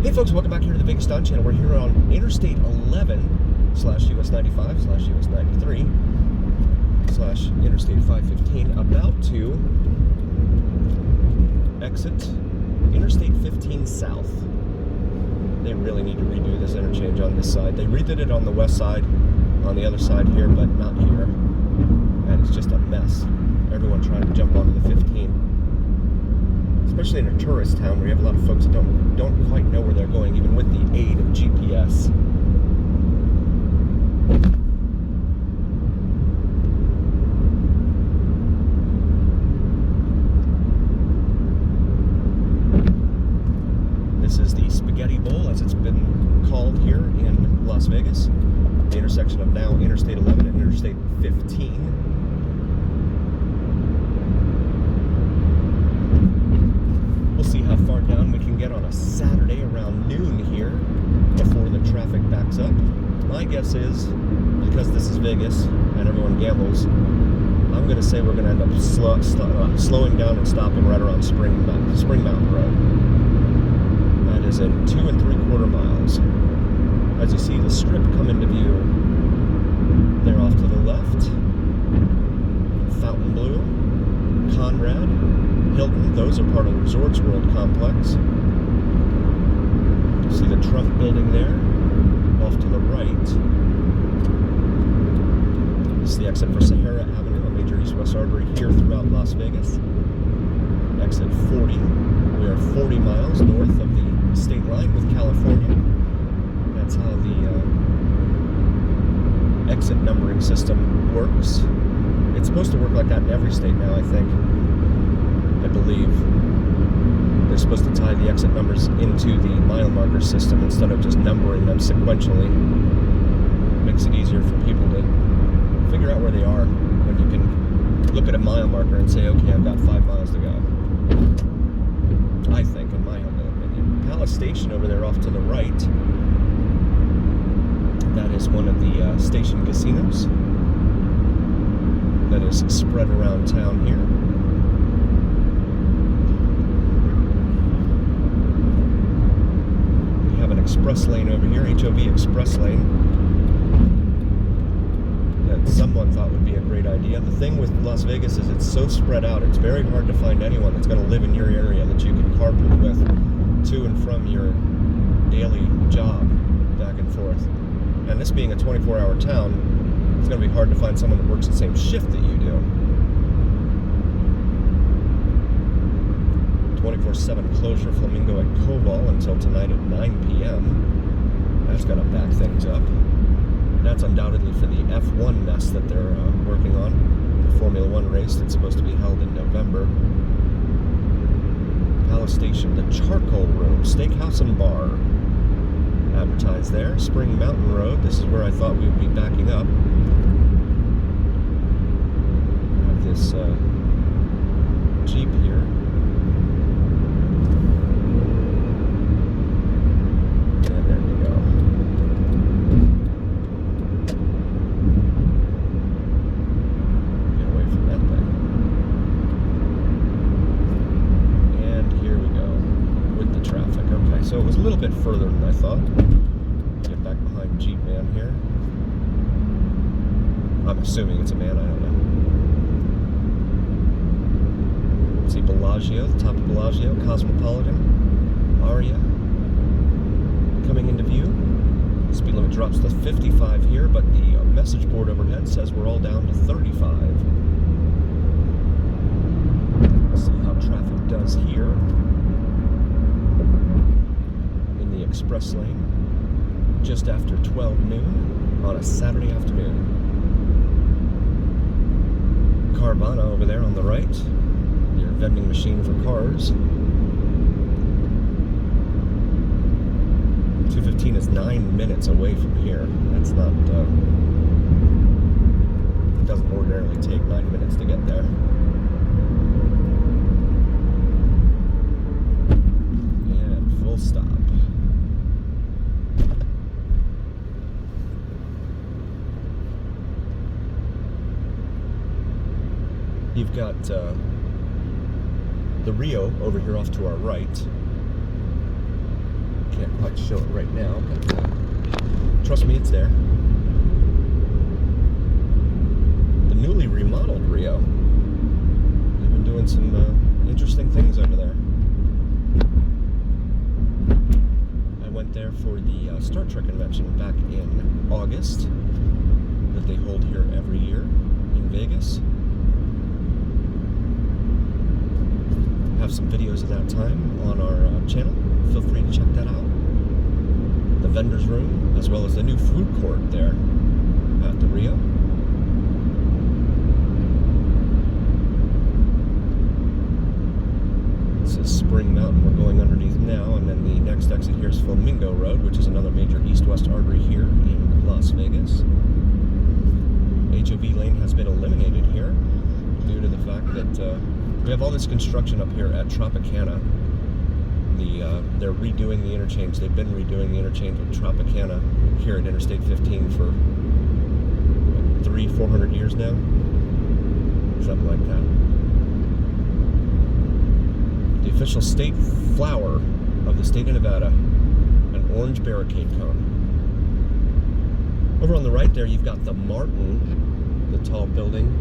Hey folks, welcome back here to the Vegas Don channel. We're here on Interstate 11 / US 95 / US 93 / Interstate 515, about to exit Interstate 15 South. They really need to redo this interchange on this side. They redid it on the west side, on the other side here, but not here. And it's just a mess. Everyone trying to jump onto the 15. Especially in a tourist town where you have a lot of folks that don't quite know where they're going, even with the aid of GPS. This is the Spaghetti Bowl, as it's been called here in Las Vegas. The intersection of now Interstate 11 and Interstate 15. We'll see how far down we can get on a Saturday around noon here before the traffic backs up. My guess is, because this is Vegas and everyone gambles, I'm going to say we're going to end up slowing down and stopping right around Spring Mountain Road. That is in 2 3/4 miles. As you see the strip come into view, they're off to the left. Fontainebleau, Conrad, Hilton, those are part of the Resorts World complex. You see the Trump building there, off to the right. This is the exit for Sahara Avenue, a major east-west artery here throughout Las Vegas. Exit 40. We are 40 miles north of the state line with California. That's how the exit numbering system works. It's supposed to work like that in every state now, I think. I believe they're supposed to tie the exit numbers into the mile marker system instead of just numbering them sequentially. Makes it easier for people to figure out where they are when you can look at a mile marker and say, okay, I've got 5 miles to go. I think, in my humble opinion. Palace Station over there off to the right. That is one of the station casinos that is spread around town here. Express lane over here, HOV express lane, that someone thought would be a great idea. The thing with Las Vegas is it's so spread out, it's very hard to find anyone that's going to live in your area that you can carpool with to and from your daily job, back and forth. And this being a 24-hour town, it's going to be hard to find someone that works the same shift that you do. 24/7 closure, Flamingo at Koval until tonight at 9 p.m. That's going to back things up. That's undoubtedly for the F1 mess that they're working on. The Formula One race that's supposed to be held in November. Palace Station, the Charcoal Room, Steakhouse and Bar. Advertised there. Spring Mountain Road, this is where I thought we would be backing up. Have this Jeep here. So it was a little bit further than I thought. Get back behind Jeep Man here. I'm assuming it's a man, I don't know. See Bellagio, the top of Bellagio, Cosmopolitan, Aria coming into view. Speed limit drops to 55 here, but the message board overhead says we're all down to 35. Let's see how traffic does here. Express lane just after 12 noon on a Saturday afternoon. Carvana over there on the right, your vending machine for cars. 215 is 9 minutes away from here. That's not, it doesn't ordinarily take 9 minutes to get there. And full stop. You've got the Rio over here off to our right. Can't quite show it right now, but trust me, it's there. The newly remodeled Rio. They've been doing some interesting things over there. I went there for the Star Trek convention back in August that they hold here every year in Vegas. Have some videos of that time on our channel. Feel free to check that out. The vendor's room, as well as the new food court there at the Rio. This is Spring Mountain we're going underneath now, and then the next exit here is Flamingo Road, which is another major east-west artery here in Las Vegas. HOV lane has been eliminated here due to the fact that we have all this construction up here at Tropicana. They're redoing the interchange. They've been redoing the interchange with Tropicana here at Interstate 15 for 300-400 years now. Something like that. The official state flower of the state of Nevada, an orange barricade cone. Over on the right there, you've got the Martin, the tall building,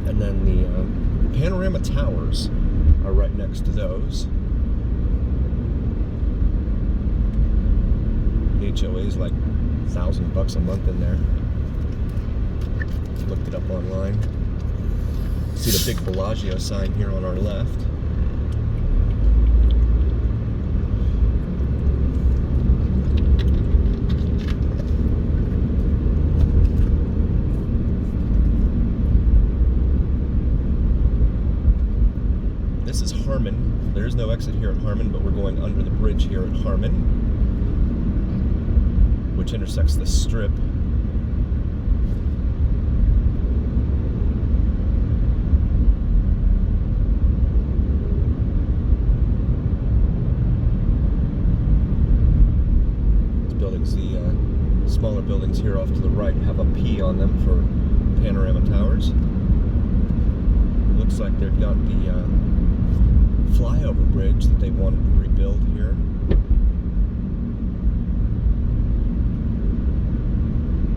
and then the Panorama Towers are right next to those. The HOA is like $1,000 a month in there. Looked it up online. See the big Bellagio sign here on our left. This is Harmon. There is no exit here at Harmon, but we're going under the bridge here at Harmon, which intersects the Strip. These buildings, the smaller buildings here off to the right, have a P on them for Panorama Towers. Looks like they've got the flyover bridge that they wanted to rebuild here.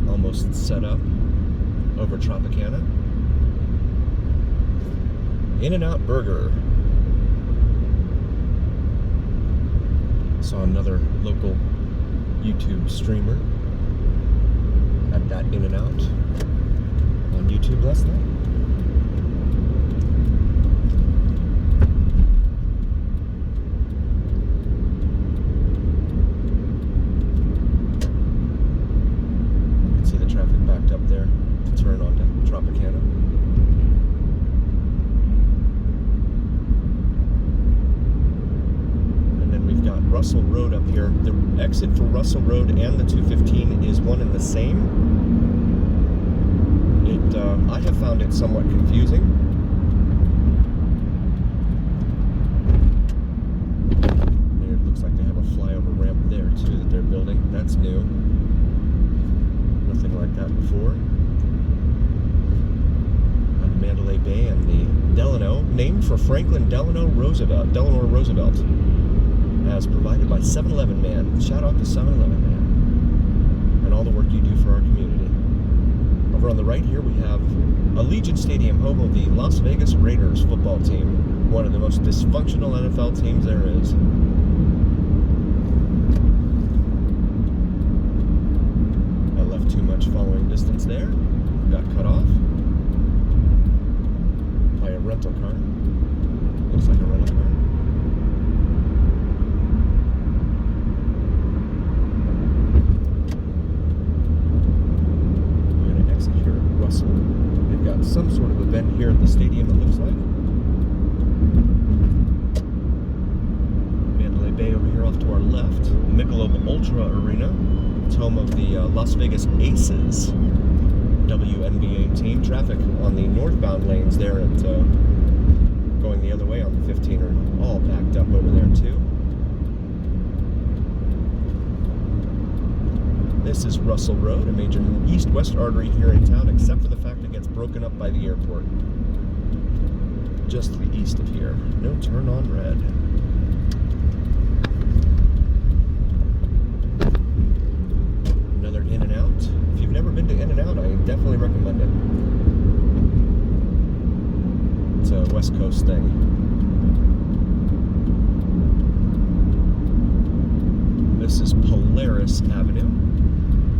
Almost set up over Tropicana. In-N-Out Burger. Saw another local YouTube streamer at that In-N-Out on YouTube last night. Turn onto Tropicana. And then we've got Russell Road up here. The exit for Russell Road and the 215 is one and the same. I have found it somewhat confusing. It looks like they have a flyover ramp there too that they're building. That's new. Nothing like that before. Mandalay Bay and the Delano, named for Franklin Delano Roosevelt, as provided by 7-Eleven Man. Shout out to 7-Eleven Man and all the work you do for our community. Over on the right here we have Allegiant Stadium, home of the Las Vegas Raiders football team, one of the most dysfunctional NFL teams there is. I left too much following distance there, got cut off by a rental car. Looks like a rental car. We're going to exit here at Russell. They've got some sort of event here at the stadium, it looks like. Mandalay Bay over here off to our left. Michelob Ultra Arena. It's home of the Las Vegas Aces WNBA team. Traffic on the northbound lanes there at going the other way on the 15 are all backed up over there too. This is Russell Road, a major east-west artery here in town, except for the fact it gets broken up by the airport. Just to the east of here. No turn on red. Polaris Avenue,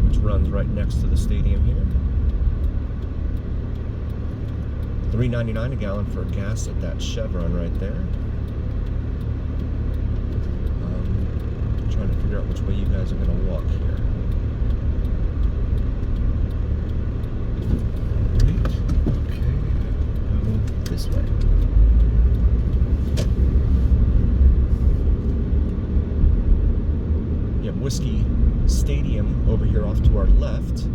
which runs right next to the stadium here. $3.99 a gallon for gas at that Chevron right there. Trying to figure out which way you guys are going to walk here. Right. Okay. Go this way. You have Whiskey Stadium over here off to our left.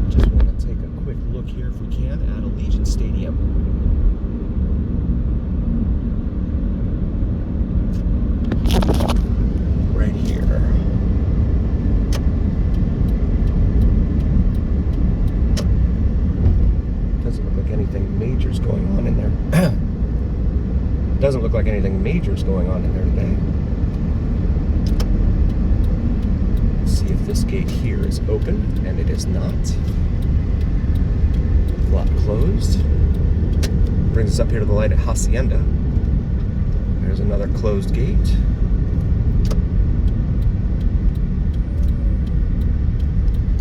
Just want to take a quick look here if we can at Allegiant Stadium. Right here. Doesn't look like anything major's going on in there. Doesn't look like anything major's going on in there today. Let's see if this gate here is open, and it is not. Lock closed. Brings us up here to the light at Hacienda. There's another closed gate.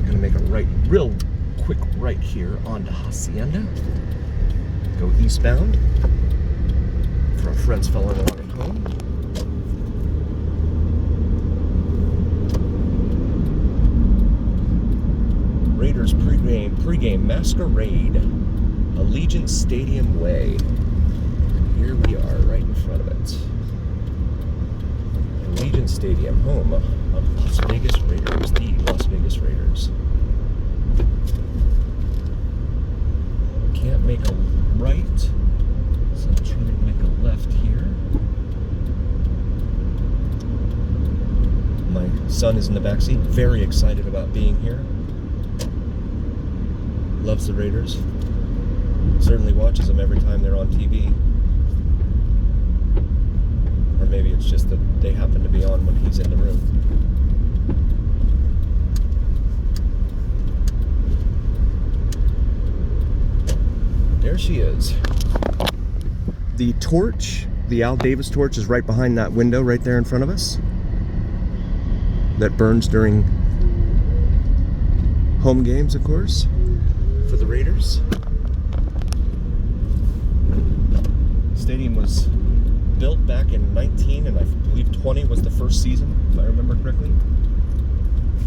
Gonna make a right, real quick right here onto Hacienda. Go eastbound for our friends following along at home. Raiders pregame masquerade, Allegiant Stadium Way. Here we are, right in front of it. Allegiant Stadium, home of Las Vegas Raiders, the Las Vegas Raiders. Can't make a right, so I'm trying to make a left here. My son is in the backseat, very excited about being here. Loves the Raiders. Certainly watches them every time they're on TV. Or maybe it's just that they happen to be on when he's in the room. There she is. The torch, the Al Davis torch, is right behind that window right there in front of us. That burns during home games, of course, for the Raiders. Stadium was built back in 19 and I believe 20 was the first season, if I remember correctly.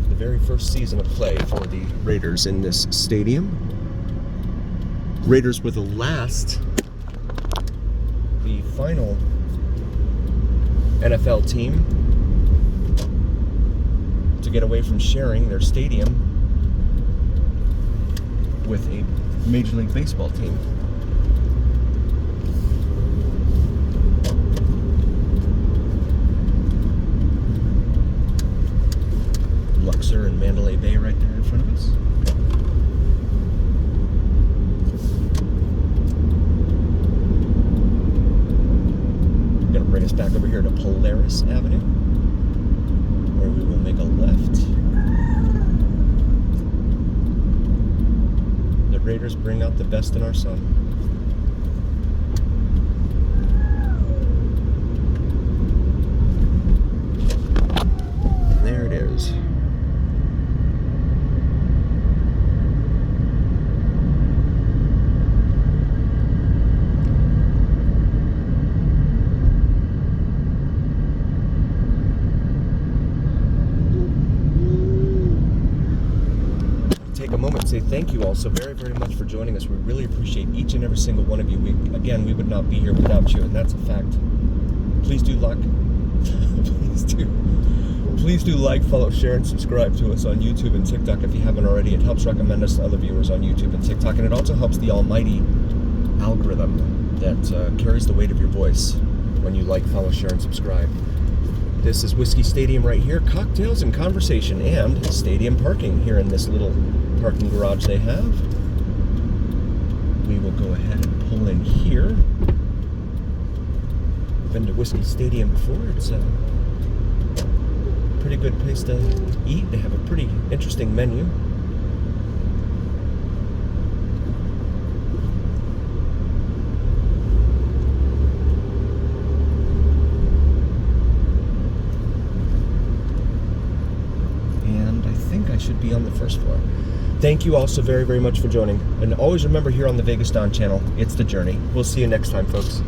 The very first season of play for the Raiders in this stadium. Raiders were the final NFL team to get away from sharing their stadium with a Major League Baseball team. Luxor and Mandalay Bay right there in front of us. I'm going to bring us back over here to Polaris Avenue, where we will make a left. The Raiders bring out the best in our son. There it is. Take a moment and say thank you all so very, very much for joining us. We really appreciate each and every single one of you. We would not be here without you, and that's a fact. Please do please do like, follow, share, and subscribe to us on YouTube and TikTok if you haven't already. It helps recommend us to other viewers on YouTube and TikTok, and it also helps the almighty algorithm that carries the weight of your voice when you like, follow, share, and subscribe. This is Whiskey Stadium right here. Cocktails and conversation and stadium parking here in this little parking garage they have. We will go ahead and pull in here. Been to Whiskey Stadium before. It's a pretty good place to eat. They have a pretty interesting menu. I should be on the first floor. Thank you all so very, very much for joining. And always remember, here on the Vegas Don channel, it's the journey. We'll see you next time, folks.